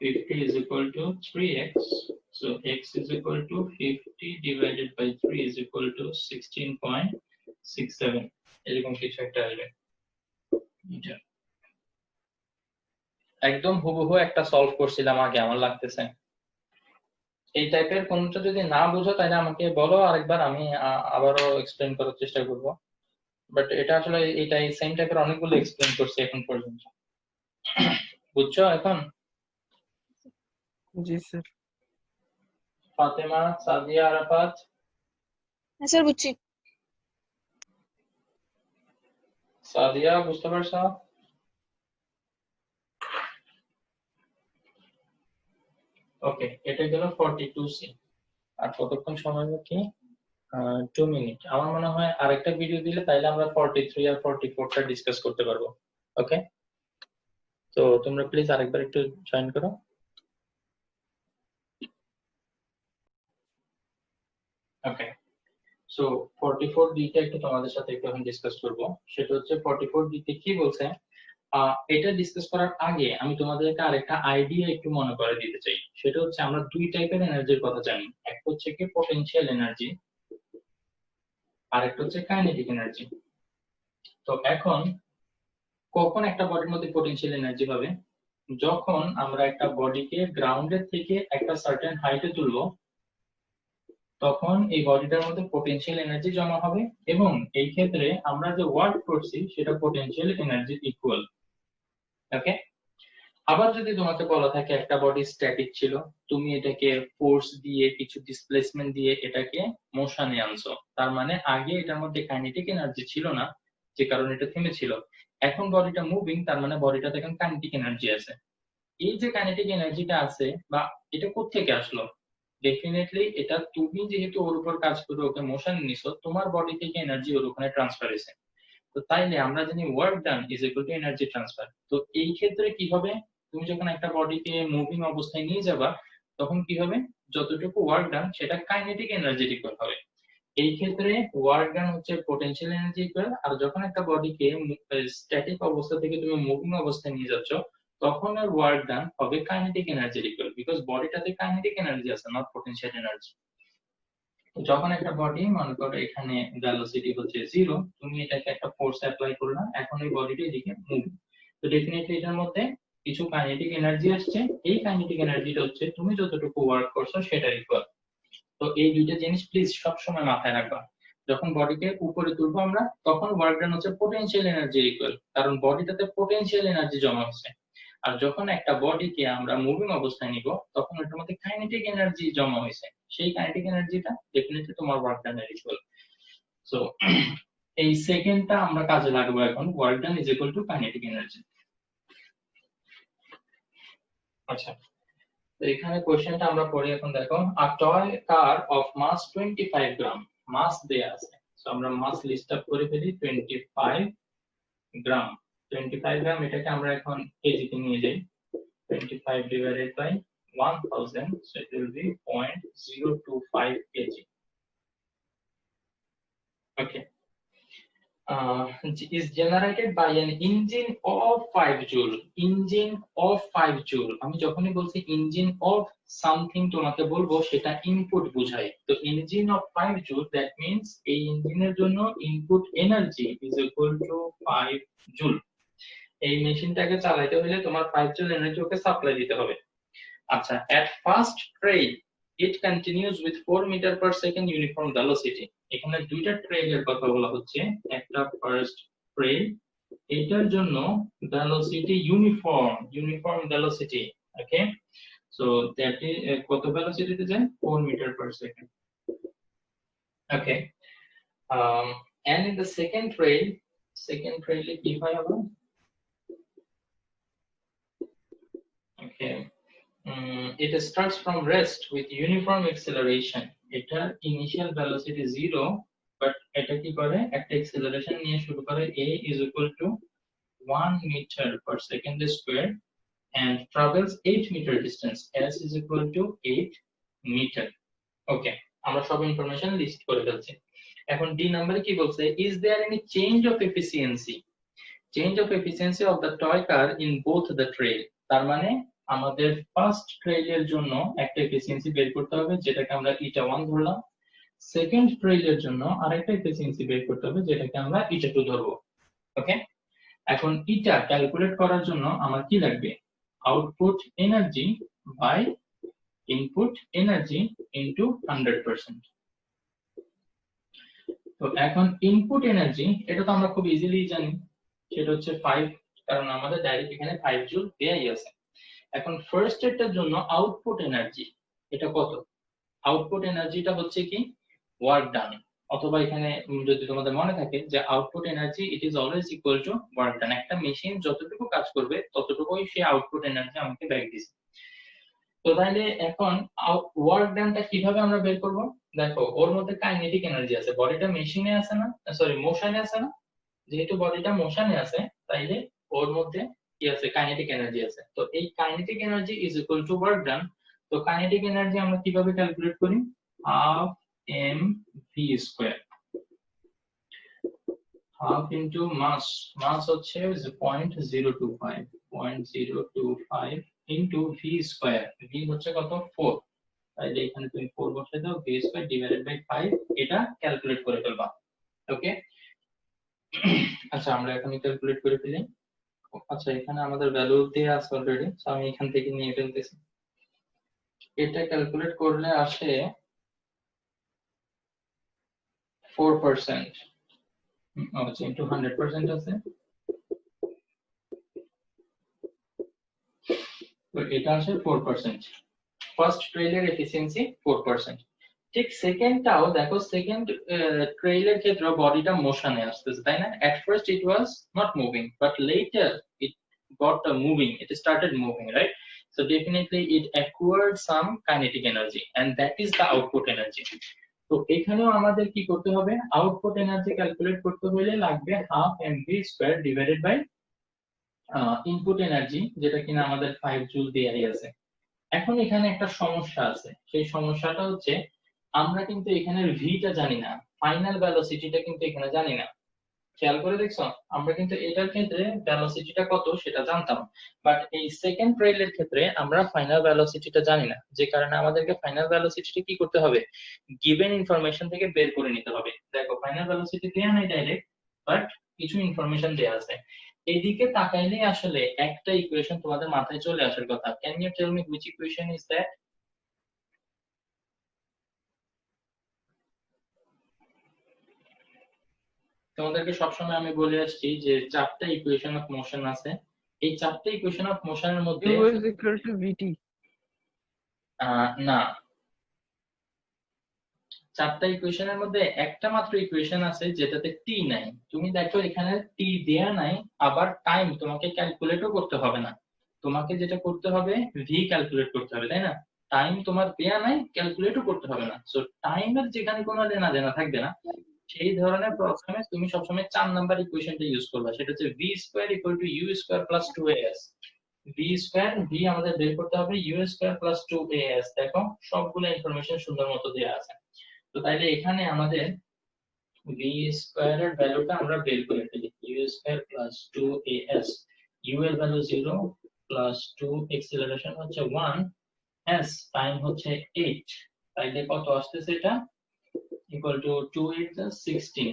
50 is equal to 3x, so x is equal to 50 divided by 3 is equal to 16.67, এরকম কিছু একটা আসবে। এটা একদম হুবহু একটা সলভ করছিলাম আগে আমার লাগতেছে। এই টাইপের কোনটা যদি না বুঝো তাহলে আমাকে বলো আরেকবার, আমি আবারও এক্সপ্লেইন করার চেষ্টা করব, বাট এটা আসলে এটা এই সেম টাইপের অনেকগুলো এক্সপ্লেইন করছি এখন পর্যন্ত। বুঝছো এখন? জি স্যার। ফাতেমা, সাদিয়া, আরাফাত? হ্যাঁ স্যার বুঝছি। সাদিয়া বুঝতে পারছো? ওকে, এটা গেল 42C, আর কতক্ষণ সময় বাকি? 2 মিনিট। আমার মনে হয় আরেকটা ভিডিও দিলে তাইলে আমরা 43 আর 44টা ডিসকাস করতে পারবো। ওকে, তো তোমরা প্লিজ আরেকবার একটু জয়েন করো। ওকে, সো 44D টা একটু তোমাদের সাথে একটু এখন ডিসকাস করব। সেটা হচ্ছে 44D তে কি বলছে, এটা ডিসকাস করার আগে আমি তোমাদেরকে আরেকটা আইডিয়া একটু মনে করে দিতে চাই। সেটা হচ্ছে আমরা দুই টাইপের এনার্জির কথা জানি, একটা হচ্ছে কি পটেনশিয়াল এনার্জি আর একটা হচ্ছে কাইনেটিক এনার্জি। তো এখন কখন একটা বডির মধ্যে পটেনশিয়াল এনার্জি পাবে, যখন আমরা একটা বডিকে গ্রাউন্ডের থেকে একটা সার্টেন হাইটে তুলবো, তখন এই বডিটার মধ্যে পটেনশিয়াল এনার্জি জমা হবে এবং এই ক্ষেত্রে আমরা যে ওয়ার্ক করছি সেটা পটেনশিয়াল এনার্জি ইকুয়াল। ওকে, আবার যদি তোমাকে বলা থাকে একটা বডি স্ট্যাটিক ছিল, তুমি এটাকে ফোর্স দিয়ে কিছু ডিসপ্লেসমেন্ট দিয়ে এটাকে মোশনে আনছো, তার মানে আগে এটার মধ্যে কাইনেটিক এনার্জি ছিল না যে কারণে এটা থেমেছিল, এখন বডিটা মুভিং, তার মানে বডিটাতে এখন কাইনেটিক এনার্জি আছে। এই যে কাইনেটিক এনার্জিটা আছে বা এটা কোত্থেকে আসলো, ডেফিনেটলি এটা তুমি যেহেতু ওর উপর কাজ করে ওকে মোশন নিছো, তোমার বডি থেকে এনার্জি ওর ওখানে ট্রান্সফার হয়েছে। তো তাইলে আমরা জানি work done is equal two energy transfer. তো এই ক্ষেত্রে কি হবে, তুমি যখন একটা বডিকে মুভিং অবস্থায় নিয়ে যাবা তখন কি হবে, যতটুকু ওয়ার্ক ডান সেটা কাইনেটিক এনার্জি ইকুয়াল হবে। এই ক্ষেত্রে ওয়ার্ক ডান হচ্ছে পটেনশিয়াল এনার্জি ইকুয়াল, আর যখন একটা বডিকে স্ট্যাটিক অবস্থা থেকে তুমি মুভিং অবস্থায় নিয়ে যাচ্ছ তখন আর ওয়ার্ক ডান হবে kinetic energy equal, because because বডিটাতে কাইনেটিক এনার্জি আছে, নট পোটেনশিয়াল এনার্জি। যখন একটা বডি মনে করো এখানে ভেলোসিটি হচ্ছে 0, তুমি এটাকে একটা ফোর্স অ্যাপ্লাই করলা, এখন এই বডিটা এদিকে মুভ, তো ডেফিনেটলি এটার মধ্যে কিছু কাইনেটিক এনার্জি আসছে। এই কাইনেটিক এনার্জিটা হচ্ছে তুমি যতটুকু ওয়ার্ক করছো সেটার ইকুয়াল। তো এই দুইটা জিনিস প্লিজ সবসময় মাথায় রাখবা। যখন বডিকে উপরে তুলবো আমরা, তখন ওয়ার্ক ডান হচ্ছে পোটেনশিয়াল এনার্জির ইকুয়াল, কারণ বডিটাতে পোটেনশিয়াল এনার্জি জমা হচ্ছে। আর যখন একটা বডিকে আমরা মুভিং অবস্থায় নিব, তখন ওটার মধ্যে কাইনেটিক এনার্জি জমা হয়েছে, সেই কাইনেটিক এনার্জিটা ডেফিনেটলি তোমার ওয়ার্ক ডানের ইকুয়াল। সো এই সেকেন্ডটা আমরা কাজে লাগাবো এখন, work done is equal two kinetic energy. আচ্ছা, তো এখানে কোশ্চেনটা আমরা পড়ি এখন। দেখো, আ টয় কার অফ মাস 25 গ্রাম, মাস দেয়া আছে, সো আমরা মাস লিস্ট আপ করে ফেলি। 25 গ্রাম, 25 গ্রাম এটাকে আমরা এখন কেজিতে নিয়ে যাই। 25 divided by 1000, so it will be 0.025 kg. Okay. Is generated by an engine of 5 joule. Engine of 5 joule. আমি যখনই বলছি engine of something তোমাকে বলবো সেটা ইনপুট বোঝায়। তো engine of 5 joule, that means এই ইঞ্জিনের জন্য input energy is equal to 5 joule. এই মেশিনটাকে চালাতে হলে তোমার 5 জুল এনার্জি ওকে সাপ্লাই দিতে হবে। আচ্ছা, at first trail it continues with 4 meter per second uniform velocity. এখানে দুইটা ট্রেইলের কথা বলা হচ্ছে, একটা ফার্স্ট ট্রেইল, এটার জন্য velocity uniform velocity. Okay, so that is কত ভেলোসিটিতে যায়? 4 metre per second. Okay, and in the second trail কি হয় আবার? Okay, it starts from rest with uniform acceleration. এটা initial velocity 0, but এটা কি করে? একটা acceleration নিয়ে শুরু করে। A is equal to 1 meter per second square and travels 8 meter distance. S is equal to 8 meter. Okay, আমরা সব ইনফরমেশন লিস্ট করে ফেলছি। এখন ডি নম্বরে কি বলছে? Is there any change of efficiency? Change of efficiency of the toy car in both the trail. তার মানে আমাদের ফার্স্ট ট্রেইলের জন্য একটা এফিসিয়েন্সি বের করতে হবে, যেটাকে আমরা ইটা 1 ধরলাম। সেকেন্ড ট্রেইলের জন্য আরেকটা এফিসিয়েন্সি বের করতে হবে, যেটাকে আমরা ইটা 2 ধরবো। ওকে, এখন ইটা ক্যালকুলেট করার জন্য আমার কি লাগবে? Output energy by input energy into 100%। তো এখন ইনপুট এনার্জি, এটা তো আমরা খুব ইজিলি জানি, সেটা হচ্ছে 5, কারণ আমাদের ডাইরেক্ট এখানে 5 জুল দেয়াই আছে। এখন ফার্স্ট এটার জন্য আউটপুট এনার্জি এটা কত? আউটপুট এনার্জিটা হচ্ছে কি? ওয়ার্ক ডান, অথবা এখানে যদি তোমাদের মনে থাকে যে output energy it is always equal to work ডান। একটা মেশিন যতটুকু কাজ করবে ততটুকুই সে আউটপুট এনার্জি আমাকে ব্যাক দিচ্ছে। তো তাহলে এখন ওয়ার্ক ডানটা কিভাবে আমরা বের করব? দেখো, ওর মধ্যে কাইনেটিক এনার্জি আছে, বডিটা মেশিনে আছে না, সরি মোশনে আছে না, যেহেতু বডিটা মোশনে আছে তাইলে ওর মধ্যে কি আছে? কাইনেটিক এনার্জি আছে। তো এই kinetic energy is equal to work done. তো কাইনেটিক এনার্জি আমরা কিভাবে ক্যালকুলেট করি? Half m v square, half into mass হচ্ছে 0.025 ইনটু ভি স্কয়ার, ভি হচ্ছে কত? 4, তাইলে এখানে তুমি 4 বসাই দাও, ভি স্কয়ার ডিভাইডেড বাই 5, এটা ক্যালকুলেট করে ফেলবা। ওকে, আচ্ছা আমরা এখন ক্যালকুলেট করে ফেলি। আচ্ছা, এখানে আমাদের ভ্যালু দেয়া আছে অলরেডি, সো আমি এখান থেকে নিয়ে ফেলতেছি। এটা ক্যালকুলেট করলে আসে 4%, আচ্ছা ইনটু 100% আছে, তো এটা আসে 4%। ফার্স্ট ট্রেইলের এফিসিয়েন্সি 4%। ঠিক সেকেন্ডটাও দেখো, সেকেন্ড ট্রেইলের ক্ষেত্রে বডিটা মোশনে আসতেছে, তাই না? At first it was not moving, but later it got moving, it started moving, right? So definitely it acquired some kinetic energy and that is the output energy. তো এখানেও আমাদের কি করতে হবে? আউটপুট এনার্জি ক্যালকুলেট করতে হলে লাগবে half mv square divided by input energy, যেটা কিনা আমাদের 5 জুল দেয়াই আছে। এখন এখানে একটা সমস্যা আছে, সেই সমস্যাটা হচ্ছে আমরা কিন্তু এখানের ভিটা জানি না, ফাইনাল ভেলোসিটিটা কিন্তু এখানে জানি না। খেয়াল করে দেখছো, আমরা কিন্তু এটার ক্ষেত্রে ভেলোসিটিটা কত সেটা জানতাম, বাট এই সেকেন্ড ট্রেইলের ক্ষেত্রে আমরা ফাইনাল ভেলোসিটিটা জানি না, যে কারণে আমাদেরকে ফাইনাল ভেলোসিটিটা কি করতে হবে, গিভেন ইনফরমেশন থেকে বের করে নিতে হবে। দেখো ফাইনাল ভেলোসিটি দেয়া নাই ডাইরেক্ট, বাট কিছু ইনফরমেশন দেয়া আছে। এইদিকে তাকাইলে আসলে একটা ইকুয়েশন তোমাদের মাথায় চলে আসার কথা। Can you tell me which equation is that? তোমাদেরকে সবসময় আমি বলে আসছি যে চারটা ইকুয়েশন অফ মোশন আছে, এই চারটা ইকুয়েশন অফ মোশনের মধ্যে u is equal to vt। না, চারটা ইকুয়েশনের মধ্যে একটা মাত্র ইকুয়েশন আছে যেটাতে টি নাই। তুমি দেখো এখানে টি দেয়া নাই, আবার টাইম তোমাকে ক্যালকুলেটও করতে হবে না, তোমাকে যেটা করতে হবে ভি ক্যালকুলেট করতে হবে, তাই না? টাইম তোমার দেয়া নাই, ক্যালকুলেটও করতে হবে না। সো টাইমের যেখানে কোনো লেনা দেনা থাকবে না, সেই ধরনের প্রবলেমে তুমি সবসময় 4 নাম্বার ইকুয়েশনটা ইউজ করবা, সেটা হচ্ছে v square equal to u square plus 2as। V square, v আমাদের বের করতে হবে, ইউ স্কয়ার প্লাস 2as। দেখো সবগুলো ইনফরমেশন সুন্দর মতো দেয়া আছে। তো তাইলে এখানে আমাদের ভি স্কয়ার এর ভ্যালুটা আমরা বের করে ফেলি, u square plus 2as, u এর ভ্যালু 0 প্লাস 2 এক্সিলারেশন হচ্ছে 1, s টাইম হচ্ছে 8, তাইলে কত আসতেছে এটা, ইকুয়াল টু 2 8 16।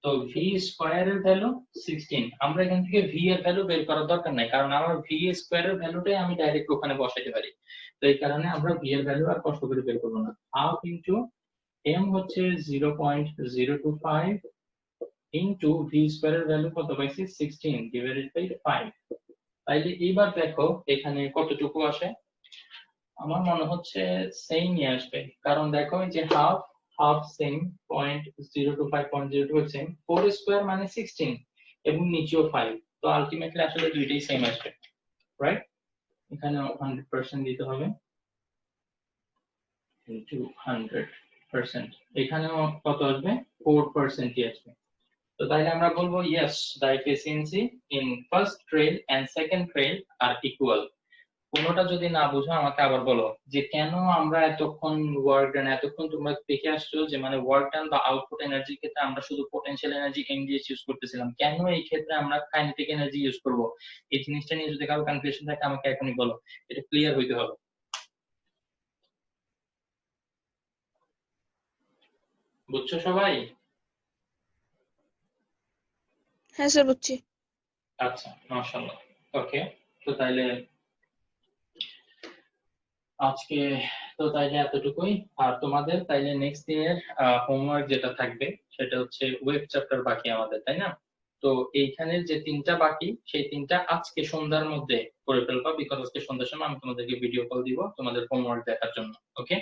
তো ভি স্কয়ার এর ভ্যালু 16, আমরা এখান থেকে ভি এর ভ্যালু বের করার দরকার নাই, কারণ আমার ভি স্কয়ার এর ভ্যালুটাই আমি ডাইরেক্ট ওখানে বসাইতে পারি। তো এই কারণে আমরা ভি এর ভ্যালু আর কষ্ট করে বের করবো না। হাফ ইনটু এম হচ্ছে 0.025 ইনটু ভি স্কয়ার এর ভ্যালু কত পাইছি 16 ডিভাইডেড বাই 5। তাইলে এইবার দেখো এখানে কতটুকু আসে, আমার মনে হচ্ছে সেমই আসবে, কারণ দেখো এই যে হাফ, হাফ সেম, 0.025 হচ্ছে 4 স্কয়ার মানে 16 এবং নিচেও 5, তো আলটিমেটলি আসলে দুইটাই সেম আসবে, রাইট? এখানে 100% দিতে হবে ইনটু 100%, এখানেও কত আসবে 4% আসবে। তো তাইলে আমরা বলবো yes, the efficiency in first trail and second trail are equal. কোনোটা যদি না বুঝো আমাকে আবার বলো যে কেন আমরা এতক্ষণ ওয়ার্ক ডান, এতক্ষণ তোমরা দেখে আসছো যে মানে ওয়ার্ক ডান বা আউটপুট এনার্জির ক্ষেত্রে আমরা শুধু পোটেনশিয়াল এনার্জি এমডিএস ইউজ করতেছিলাম, কেন এই ক্ষেত্রে আমরা কাইনেটিক এনার্জি ইউজ করব? এই জিনিসটা নিয়ে যদি কারো কনফিউশন থাকে আমাকে এখনই বলো, এটা ক্লিয়ার হইতে হবে। বুঝছো সবাই? হ্যাঁ স্যার বুঝছি। আচ্ছা, মাশাআল্লাহ। ওকে, তো তাইলে আজকে তো তাইলে এতটুকুই। আর তোমাদের তাইলে নেক্সট দিনের হোমওয়ার্ক যেটা থাকবে সেটা হচ্ছে ওয়েব চ্যাপ্টার বাকি আমাদের, তাই না? তো এইখানে যে তিনটা বাকি সেই তিনটা আজকে সন্ধ্যার মধ্যে করে ফেলবা, বিকজ আজকে সন্ধ্যার সময় আমি তোমাদেরকে ভিডিও কল দিব তোমাদের হোমওয়ার্ক দেখার জন্য। ওকে,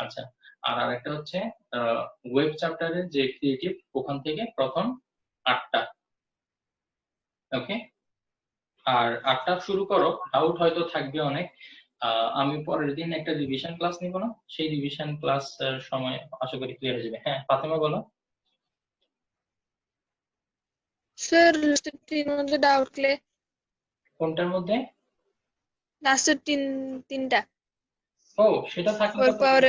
আচ্ছা। আর আরেকটা হচ্ছে ওয়েব চ্যাপ্টারের যে ক্রিয়েটিভ, ওখান থেকে প্রথম 8টা। ওকে, আর 8টা শুরু করো, ডাউট হয়তো থাকবে অনেক। আমি পরের দিন একটা রিভিশন ক্লাস নিব না, সেই রিভিশন ক্লাস সময় আশা করি ক্লিয়ার হয়ে যাবে। হ্যাঁ ফাতেমা বলো। স্যার লাস্টের মধ্যে ডাউট ক্লে কোনটার মধ্যে? লাস্টের তিনটা ও সেটা থাকলে ওয়ার্ক তো পাওয়ার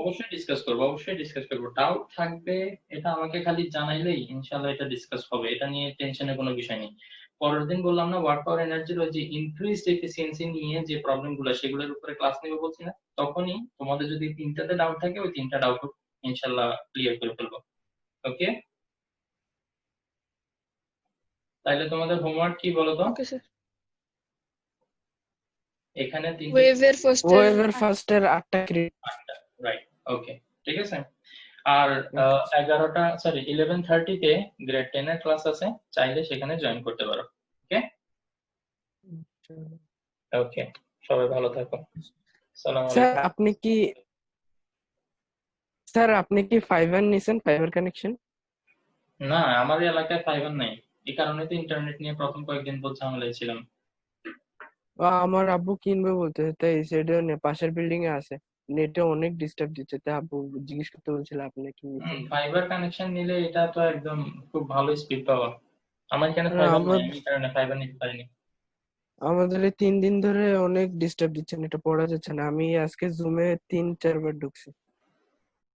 অবশ্যই ডিসকাস করবো, অবশ্যই ডিসকাস করবো। ডাউট থাকবে এটা আমাকে খালি জানাইলেই ইনশাআল্লাহ এটা ডিসকাস হবে, এটা নিয়ে টেনশনের কোনো বিষয় নেই। পরের দিন বললাম না ওয়ার্ক পাওয়ার এনার্জির ওই যে ইনক্রিজড এফিসিয়েন্সি নিয়ে যে প্রবলেম গুলো সেগুলোর উপরে ক্লাস নেবে বলছি না, তখনই তোমাদের যদি তিনটাতে ডাউট থাকে ওই তিনটা ডাউট ইনশাআল্লাহ ক্লিয়ার করে ফেলবো। ওকে, তাইলে তোমাদের হোমওয়ার্ক কি বলো তো? Okay sir. এখানে তিনটা ওয়েভের ওয়েভের ফার্স্টের 8টা ক্রিয়েট। রাইট, ওকে, ঠিক আছে। আর 11টা সরি 11:30-তে গ্রেড 10 এর ক্লাস আছে, চাইলে সেখানে জয়েন করতে পারো। ওকে ওকে, সবাই ভালো থাকো। আসসালামু স্যার আলাইকুম। আপনি কি ফাইবার নিছেন, ফাইবার কানেকশন? না, আমার এলাকায় ফাইবার নাই, এই কারণে তো ইন্টারনেট নিয়ে প্রথম কয়েকদিন বলতে ঝামেলায় ছিলাম। আমার আব্বু কিনবে বলতেছে, তাই এই সাইডে পাশের বিল্ডিং এ আছে, নেটে অনেক ডিস্টার্ব দিচ্ছে, তাই আব্বু জিজ্ঞেস করতে বলছিল আপনি কি নিছেন। ফাইবার কানেকশন নিলে এটা তো একদম খুব ভালো স্পিড পাওয়া। আমার এখানে আর ফাইবার নাই, আমি এই কারণে ফাইবার নিতে পারিনি। আমাদের এই 3 দিন ধরে অনেক ডিস্টার্ব দিচ্ছে, এটা পড়া যাচ্ছে না। আমি আজকে জুমে 3-4 বার ঢুকছি।